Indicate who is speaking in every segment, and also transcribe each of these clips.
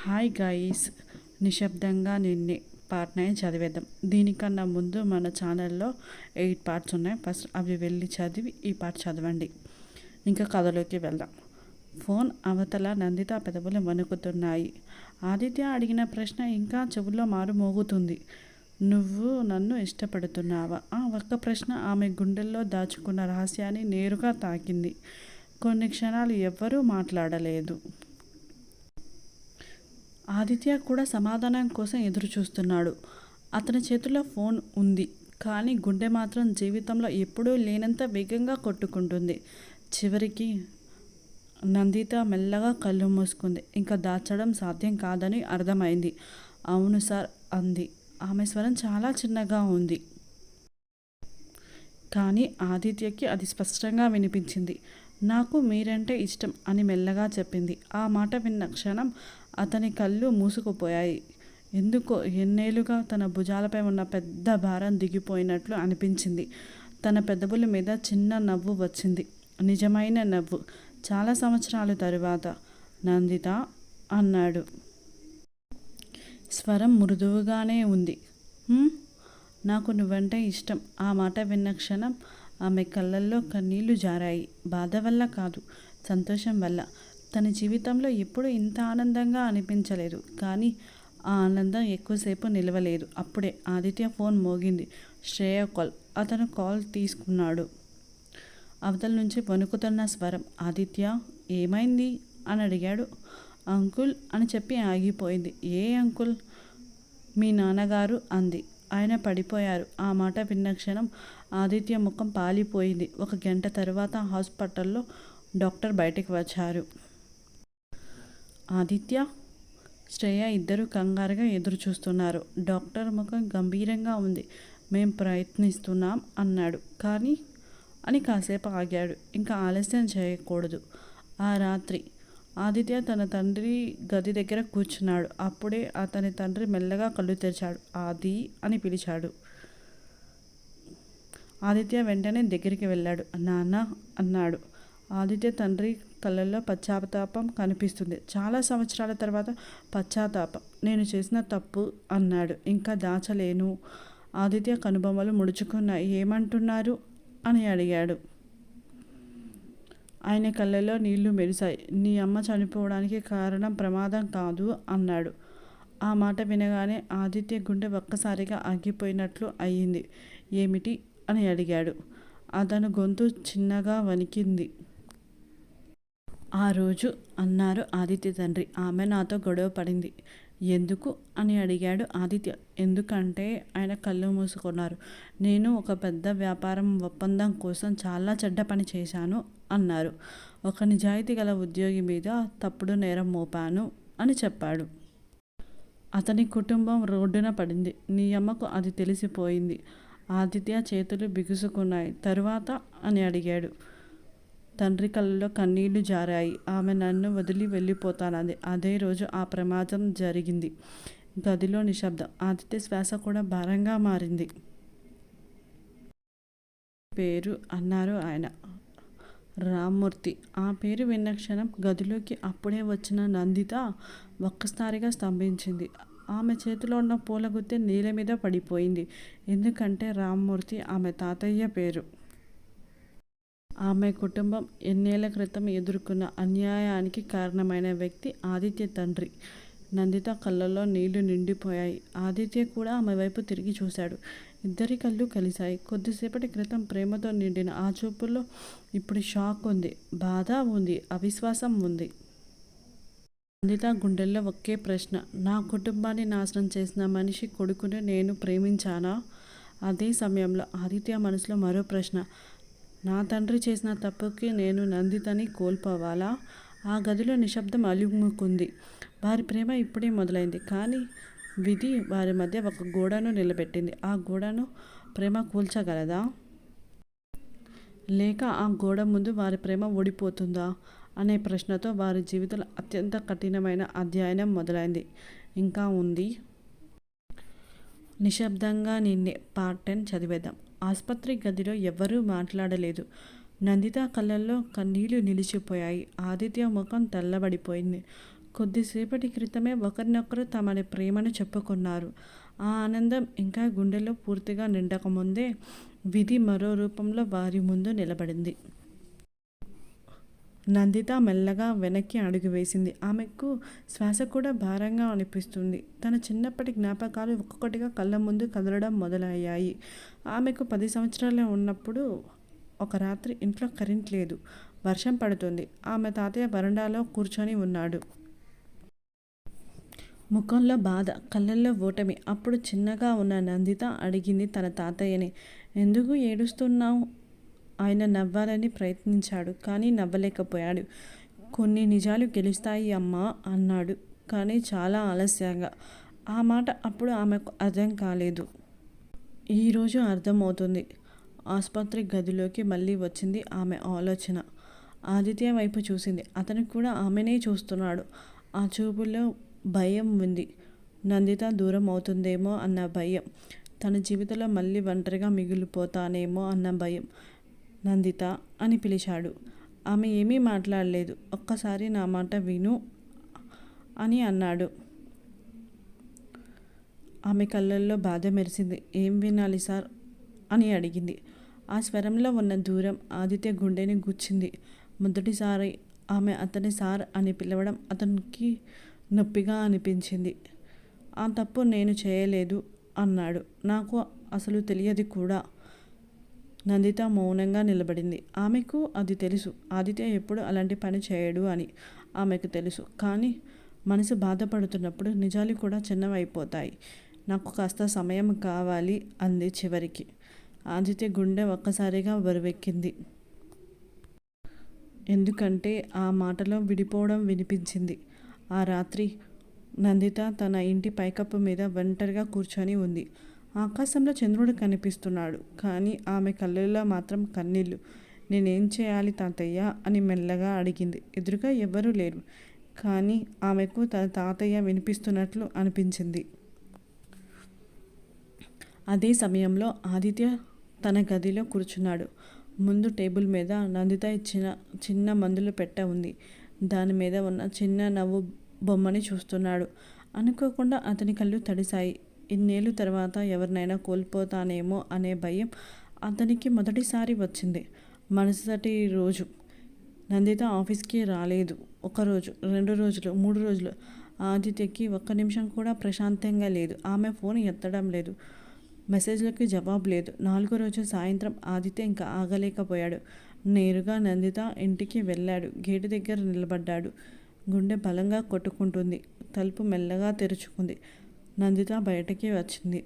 Speaker 1: Hi guys, నిశ్శబ్దంగా నిన్నే part 9 చదివేద్దాం. దీనికన్నా ముందు మన ఛానల్లో 8 పార్ట్స్ ఉన్నాయి. ఫస్ట్ అవి వెళ్ళి చదివి ఈ పార్ట్ చదవండి. ఇంకా కథలోకి వెళ్దాం. ఫోన్ అవతల నందిత పెదవులు వణుకుతున్నాయి. ఆదిత్య అడిగిన ప్రశ్న ఇంకా చెవుల్లో మారు మోగుతుంది. నువ్వు నన్ను ఇష్టపడుతున్నావా? ఆ ఒక్క ప్రశ్న ఆమె గుండెల్లో దాచుకున్న రహస్యాన్ని నేరుగా తాకింది. కొన్ని క్షణాలు ఎవ్వరూ మాట్లాడలేదు. ఆదిత్య కూడా సమాధానం కోసం ఎదురు చూస్తున్నాడు. అతని చేతిలో ఫోన్ ఉంది, కానీ గుండె మాత్రం జీవితంలో ఎప్పుడూ లేనంత వేగంగా కొట్టుకుంటుంది. చివరికి నందిత మెల్లగా కళ్ళు మూసుకుంది. ఇంకా దాచడం సాధ్యం కాదని అర్థమైంది. అవును సార్ అంది. ఆమె స్వరం చాలా చిన్నగా ఉంది, కానీ ఆదిత్యకి అది స్పష్టంగా వినిపించింది. నాకు మీరంటే ఇష్టం అని మెల్లగా చెప్పింది. ఆ మాట విన్న క్షణం అతని కళ్ళు మూసుకుపోయాయి. ఎందుకో ఎన్నేళ్లుగా తన భుజాలపై ఉన్న పెద్ద భారం దిగిపోయినట్లు అనిపించింది. తన పెదవుల మీద చిన్న నవ్వు వచ్చింది. నిజమైన నవ్వు. చాలా సంవత్సరాల తరువాత. నందిత అన్నాడు. స్వరం మృదువుగానే ఉంది. నాకు నువ్వంటే ఇష్టం. ఆ మాట విన్న క్షణం ఆమె కళ్ళల్లో కన్నీళ్లు జారాయి. బాధ వల్ల కాదు, సంతోషం వల్ల. తన జీవితంలో ఎప్పుడూ ఇంత ఆనందంగా అనిపించలేదు. కానీ ఆ ఆనందం ఎక్కువసేపు నిలవలేదు. అప్పుడే ఆదిత్య ఫోన్ మోగింది. శ్రేయ కాల్. అతను కాల్ తీసుకున్నాడు. అవతల నుంచి వణుకుతున్న స్వరం. ఆదిత్య, ఏమైంది అని అడిగాడు. అంకుల్ అని చెప్పి ఆగిపోయింది. ఏ అంకుల్? మీ నాన్నగారు అంది. ఆయన పడిపోయారు. ఆ మాట విన్న క్షణం ఆదిత్య ముఖం పాలిపోయింది. 1 గంట తర్వాత హాస్పిటల్లో డాక్టర్ బయటికి వచ్చారు. ఆదిత్య, శ్రేయ ఇద్దరు కంగారుగా ఎదురు చూస్తున్నారు. డాక్టర్ ముఖం గంభీరంగా ఉంది. మేం ప్రయత్నిస్తున్నాం అన్నాడు. కానీ అని కాసేపు ఆగాడు. ఇంకా ఆలస్యం చేయకూడదు. ఆ రాత్రి ఆదిత్య తన తండ్రి గది దగ్గర కూర్చున్నాడు. అప్పుడే అతని తండ్రి మెల్లగా కళ్ళు తెరిచాడు. ఆది అని పిలిచాడు. ఆదిత్య వెంటనే దగ్గరికి వెళ్ళాడు. నాన్న అన్నాడు. ఆదిత్య తండ్రి కళ్ళల్లో పశ్చాత్తాపం కనిపిస్తుంది. చాలా సంవత్సరాల తర్వాత పశ్చాత్తాపం. నేను చేసిన తప్పు అన్నాడు. ఇంకా దాచలేను. ఆదిత్య కనుబొమ్మలు ముడుచుకున్నాయి. ఏమంటున్నారు అని అడిగాడు. ఆయన కళ్ళల్లో నీళ్లు మెరిశాయి. నీ అమ్మ చనిపోవడానికి కారణం ప్రమాదం కాదు అన్నాడు. ఆ మాట వినగానే ఆదిత్య గుండె ఒక్కసారిగా ఆగిపోయినట్లు అయ్యింది. ఏమిటి అని అడిగాడు. అతను గొంతు చిన్నగా వణికింది. ఆ రోజు అన్నారు ఆదిత్య తండ్రి. ఆమె నాతో గొడవ పడింది. ఎందుకు అని అడిగాడు ఆదిత్య. ఎందుకంటే ఆయన కళ్ళు మూసుకున్నారు. నేను ఒక పెద్ద వ్యాపారం ఒప్పందం కోసం చాలా చెడ్డ పని చేశాను అన్నారు. ఒక నిజాయితీ గల ఉద్యోగి మీద తప్పుడు నేరం మోపాను అని చెప్పాడు. అతని కుటుంబం రోడ్డున పడింది. నీ అమ్మకు అది తెలిసిపోయింది. ఆదిత్య చేతులు బిగుసుకున్నాయి. తరువాత అని అడిగాడు. తండ్రి కళ్ళలో కన్నీళ్లు జారాయి. ఆమె నన్ను వదిలి వెళ్ళిపోతానంది. అదే రోజు ఆ ప్రమాదం జరిగింది. గదిలో నిశ్శబ్దం. ఆదిత్య శ్వాస కూడా భారంగా మారింది. పేరు అన్నారు ఆయన. రామ్మూర్తి. ఆ పేరు విన్న క్షణం గదిలోకి అప్పుడే వచ్చిన నందిత ఒక్కసారిగా స్తంభించింది. ఆమె చేతిలో ఉన్న పూలగుత్తి నేల మీద పడిపోయింది. ఎందుకంటే రామ్మూర్తి ఆమె తాతయ్య పేరు. ఆమె కుటుంబం ఎన్నేళ్ల క్రితం ఎదుర్కొన్న అన్యాయానికి కారణమైన వ్యక్తి ఆదిత్య తండ్రి. నందిత కళ్ళల్లో నీళ్లు నిండిపోయాయి. ఆదిత్య కూడా ఆమె వైపు తిరిగి చూశాడు. ఇద్దరి కళ్ళు కలిశాయి. కొద్దిసేపటి క్రితం ప్రేమతో నిండిన ఆ చూపుల్లో ఇప్పుడు షాక్ ఉంది, బాధ ఉంది, అవిశ్వాసం ఉంది. నందిత గుండెల్లో ఒకే ప్రశ్న. నా కుటుంబాన్ని నాశనం చేసిన మనిషి కొడుకుని నేను ప్రేమించానా? అదే సమయంలో ఆదిత్య మనసులో మరో ప్రశ్న. నా తండ్రి చేసిన తప్పుకి నేను నందితని కోల్పోవాలా? ఆ గదిలో నిశ్శబ్దం అలుముకుంది. వారి ప్రేమ ఇప్పుడే మొదలైంది. కానీ విధి వారి మధ్య ఒక గోడను నిలబెట్టింది. ఆ గోడను ప్రేమ కూల్చగలదా? లేక ఆ గోడ ముందు వారి ప్రేమ ఓడిపోతుందా అనే ప్రశ్నతో వారి జీవితంలో అత్యంత కఠినమైన అధ్యయనం మొదలైంది. ఇంకా ఉంది. నిశ్శబ్దంగా నిన్నే పార్ట్ 10 చదివేద్దాం. ఆసుపత్రి గదిలో ఎవ్వరూ మాట్లాడలేదు. నందిత కళ్ళల్లో కన్నీళ్లు నిలిచిపోయాయి. ఆదిత్య ముఖం తెల్లబడిపోయింది. కొద్దిసేపటి క్రితమే ఒకరినొకరు తమని ప్రేమను చెప్పుకున్నారు. ఆ ఆనందం ఇంకా గుండెలో పూర్తిగా నిండకముందే విధి మరో రూపంలో వారి ముందు నిలబడింది. నందిత మెల్లగా వెనక్కి అడుగు వేసింది. ఆమెకు శ్వాస కూడా భారంగా అనిపిస్తుంది. తన చిన్నప్పటి జ్ఞాపకాలు ఒక్కొక్కటిగా కళ్ళ ముందు కదలడం మొదలయ్యాయి. ఆమెకు 10 సంవత్సరాలు ఉన్నప్పుడు ఒక రాత్రి ఇంట్లో కరెంట్ లేదు. వర్షం పడుతుంది. ఆమె తాతయ్య వరండాలో కూర్చొని ఉన్నాడు. ముఖంలో బాధ, కళ్ళల్లో ఓటమి. అప్పుడు చిన్నగా ఉన్న నందిత అడిగింది తన తాతయ్యని, ఎందుకు ఏడుస్తున్నావు? ఆయన నవ్వాలని ప్రయత్నించాడు, కానీ నవ్వలేకపోయాడు. కొన్ని నిజాలు గెలుస్తాయి అమ్మా అన్నాడు, కానీ చాలా ఆలస్యంగా. ఆ మాట అప్పుడు ఆమెకు అర్థం కాలేదు. ఈరోజు అర్థమవుతుంది. ఆసుపత్రి గదిలోకి మళ్ళీ వచ్చింది ఆమె ఆలోచన. ఆదిత్య వైపు చూసింది. అతను కూడా ఆమెనే చూస్తున్నాడు. ఆ చూపుల్లో భయం ఉంది. నందిత దూరం అవుతుందేమో అన్న భయం, తన జీవితంలో మళ్ళీ ఒంటరిగా మిగిలిపోతానేమో అన్న భయం. నందిత అని పిలిచాడు. ఆమె ఏమీ మాట్లాడలేదు. ఒక్కసారి నా మాట విను అని అన్నాడు. ఆమె కళ్ళల్లో బాధ మెరిసింది. ఏం వినాలి సార్ అని అడిగింది. ఆ స్వరంలో ఉన్న దూరం ఆదిత్య గుండెని గుచ్చింది. మొదటిసారి ఆమె అతని సార్ అని పిలవడం అతనికి నొప్పిగా అనిపించింది. ఆ తప్పు నేను చేయలేదు అన్నాడు. నాకు అసలు తెలియదు కూడా. నందిత మౌనంగా నిలబడింది. ఆమెకు అది తెలుసు. ఆదిత్య ఎప్పుడు అలాంటి పని చేయడు అని ఆమెకు తెలుసు. కానీ మనసు బాధపడుతున్నప్పుడు నిజాలు కూడా చిన్నవైపోతాయి. నాకు కాస్త సమయం కావాలి అంది చివరికి. ఆదిత్య గుండె ఒక్కసారిగా బరువెక్కింది. ఎందుకంటే ఆ మాటలో విడిపోవడం వినిపించింది. ఆ రాత్రి నందిత తన ఇంటి పైకప్పు మీద ఒంటరిగా కూర్చొని ఉంది. ఆకాశంలో చంద్రుడు కనిపిస్తున్నాడు, కానీ ఆమె కళ్ళల్లో మాత్రం కన్నీళ్ళు. నేనేం చేయాలి తాతయ్య అని మెల్లగా అడిగింది. ఎదురుగా ఎవ్వరూ లేరు, కానీ ఆమెకు తన తాతయ్య వినిపిస్తున్నట్లు అనిపించింది. అదే సమయంలో ఆదిత్య తన గదిలో కూర్చున్నాడు. ముందు టేబుల్ మీద నందిత ఇచ్చిన చిన్న మందుల పెట్టె ఉంది. దాని మీద ఉన్న చిన్న నవ్వు బొమ్మని చూస్తున్నాడు. అనుకోకుండా అతని కళ్ళు తడిశాయి. ఇన్నేళ్ళు తర్వాత ఎవరినైనా కోల్పోతానేమో అనే భయం అతనికి మొదటిసారి వచ్చింది. మరుసటి రోజు నందిత ఆఫీస్కి రాలేదు. 1 రోజు, 2 రోజులు, 3 రోజులు. ఆదిత్యకి 1 నిమిషం కూడా ప్రశాంతంగా లేదు. ఆమె ఫోన్ ఎత్తడం లేదు. మెసేజ్లకి జవాబు లేదు. 4వ రోజు సాయంత్రం ఆదిత్య ఇంకా ఆగలేకపోయాడు. నేరుగా నందిత ఇంటికి వెళ్ళాడు. గేటు దగ్గర నిలబడ్డాడు. గుండె బలంగా కొట్టుకుంటుంది. తలుపు మెల్లగా తెరుచుకుంది. నందిత బయటకి వచ్చింది.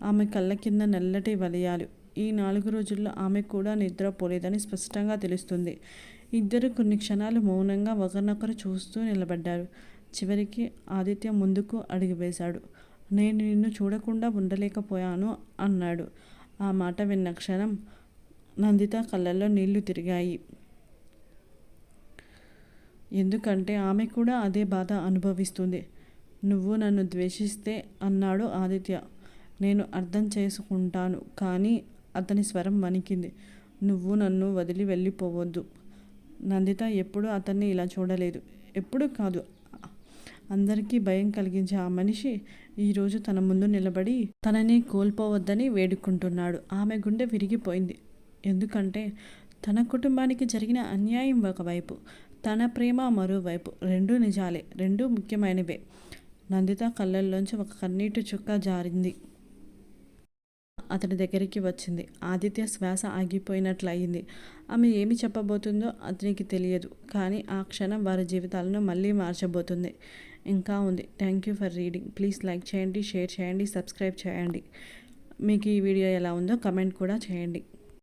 Speaker 1: ఆమె కళ్ళ కింద నల్లటి వలయాలు. ఈ 4 రోజుల్లో ఆమె కూడా నిద్రపోలేదని స్పష్టంగా తెలుస్తుంది. ఇద్దరు కొన్ని క్షణాలు మౌనంగా ఒకరినొకరు చూస్తూ నిలబడ్డారు. చివరికి ఆదిత్య ముందుకు అడుగు వేశాడు. నేను నిన్ను చూడకుండా ఉండలేకపోయాను అన్నాడు. ఆ మాట విన్న క్షణం నందిత కళ్ళల్లో నీళ్లు తిరిగాయి. ఎందుకంటే ఆమె కూడా అదే బాధ అనుభవిస్తుంది. నువ్వు నన్ను ద్వేషిస్తే అన్నాడు ఆదిత్య. నేను అర్థం చేసుకుంటాను, కానీ అతని స్వరం వణికింది. నువ్వు నన్ను వదిలి వెళ్ళిపోవద్దు. నందిత ఎప్పుడూ అతన్ని ఇలా చూడలేదు. ఎప్పుడు కాదు. అందరికీ భయం కలిగించే ఆ మనిషి ఈరోజు తన ముందు నిలబడి తనని కోల్పోవద్దని వేడుకుంటున్నాడు. ఆమె గుండె విరిగిపోయింది. ఎందుకంటే తన కుటుంబానికి జరిగిన అన్యాయం ఒకవైపు, తన ప్రేమ మరోవైపు. 2 నిజాలే, 2 ముఖ్యమైనవే. నందిత కళ్ళల్లోంచి ఒక కన్నీటి చుక్క జారింది. అతని దగ్గరికి వచ్చింది. ఆదిత్య శ్వాస ఆగిపోయినట్లు అయింది. ఆమె ఏమి చెప్పబోతుందో అతనికి తెలియదు, కానీ ఆ క్షణం వారి జీవితాలను మళ్ళీ మార్చబోతుంది. ఇంకా ఉంది. Thank you for reading. Please like చేయండి, షేర్ చేయండి, సబ్స్క్రైబ్ చేయండి. మీకు ఈ వీడియో ఎలా ఉందో కమెంట్ కూడా చేయండి.